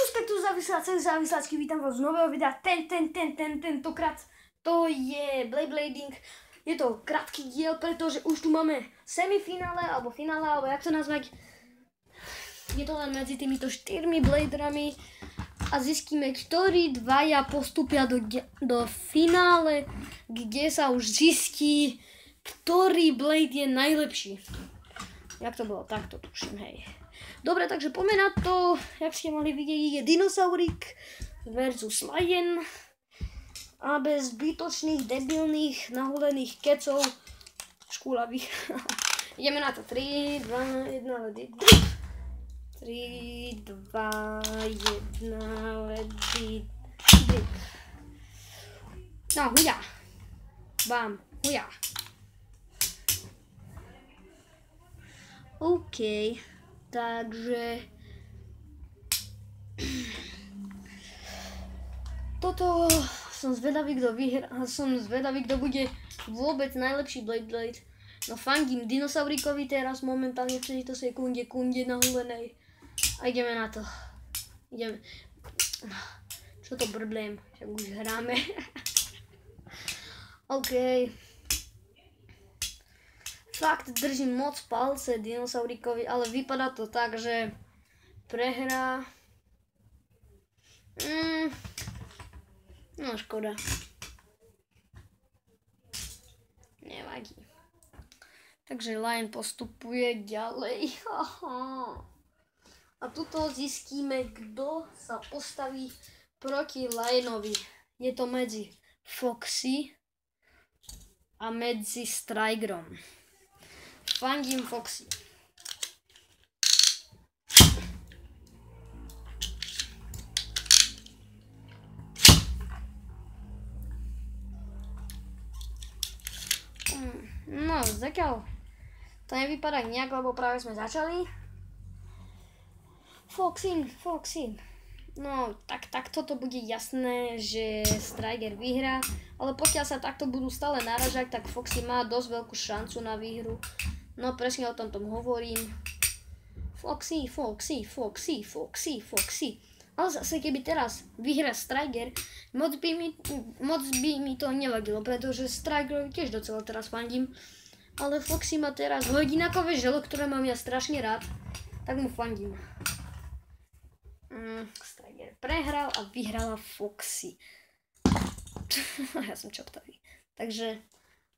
Čustka tu závislačky, vítam vás z nového videa. Tentokrát to je Blading. Je to krátky diel, pretože už tu máme semifinále, alebo finále, alebo jak to nazvať. Je to len medzi týmito 4 bladerami a zistíme, ktorí dvaja postupia do finále, kde sa už zistí, ktorý blade je najlepší. Jak to bolo? Tak to tuším, hej. Dobre, takže poďme na to, jak ste mohli vidieť, je Dinosaurik versus Lion. A bez zbytočných, debilných, nahulených kecov, škúlavých. Ideme na to. 3, 2, 1, ledy, drip. 3, 2, 1, ledy, drip. No, huja. Bam, huja. OK. Takže toto som zvedavý, kto vyhrá. Som zvedavý, kto bude vôbec najlepší Blade. No fandím Dinosaurikovi teraz momentálne v tejto sekunde nahulenej. A ideme na to. Ideme. Čo to brblém? Však už hráme. OK. Fakt držím moc palce Dinosaurikovi, ale vypadá to tak, že prehrá. No škoda. Nevadí. Takže Lion postupuje ďalej. A tuto zistíme, kto sa postaví proti Lionovi. Je to medzi Foxy a medzi Strigerom. Fandím Foxy. No, zatiaľ to nevypadá nejak, lebo práve sme začali. Foxy. No, takto to bude jasné, že Striger vyhrá, ale pokiaľ sa takto budú stále naražať, tak Foxy má dosť veľkú šancu na výhru. No, presne o tom hovorím. Foxy. Ale zase, keby teraz vyhrá Striger, moc by mi to nevadilo, pretože Strigerovi tiež docela teraz fandím. Ale Foxy má teraz hodinakové želo, ktoré mám ja strašne rád, tak mu fandím. Striger prehral a vyhrala Foxy. Ja som čoptavý. Takže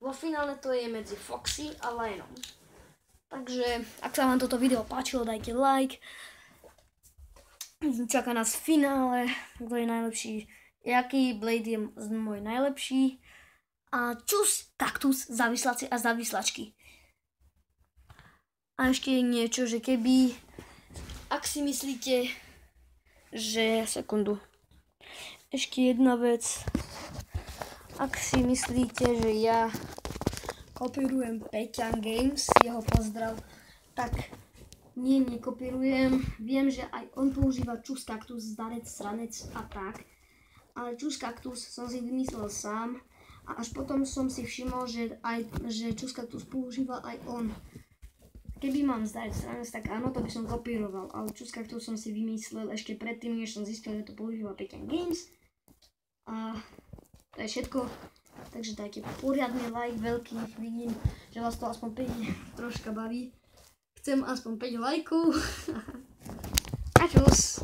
vo finále to je medzi Foxy a Lionom. Takže ak sa vám toto video páčilo, dajte like. Čaká nás v finále, kto je najlepší, jaký blade je môj najlepší. A čus, kaktus, závislaci a závislačky. A ešte niečo, že keby, ak si myslíte, že, sekundu, ešte jedna vec, ak si myslíte, že ja kopírujem Peťan Games, jeho pozdrav, tak nekopírujem, viem, že aj on používa čus, kaktus, zdarec, sranec a tak, ale čus, kaktus som si vymyslel sám a až potom som si všimol, že čus, kaktus používa aj on. Keby mám zdarec, sranec, tak áno, to by som kopíroval, ale čus, kaktus som si vymyslel ešte predtým, než som zistil, že to používa Peťan Games. A to je všetko. Takže dajte poriadny like, veľký, vidím, že vás to aspoň 5 troška baví. Chcem aspoň 5 lajkov. A čus.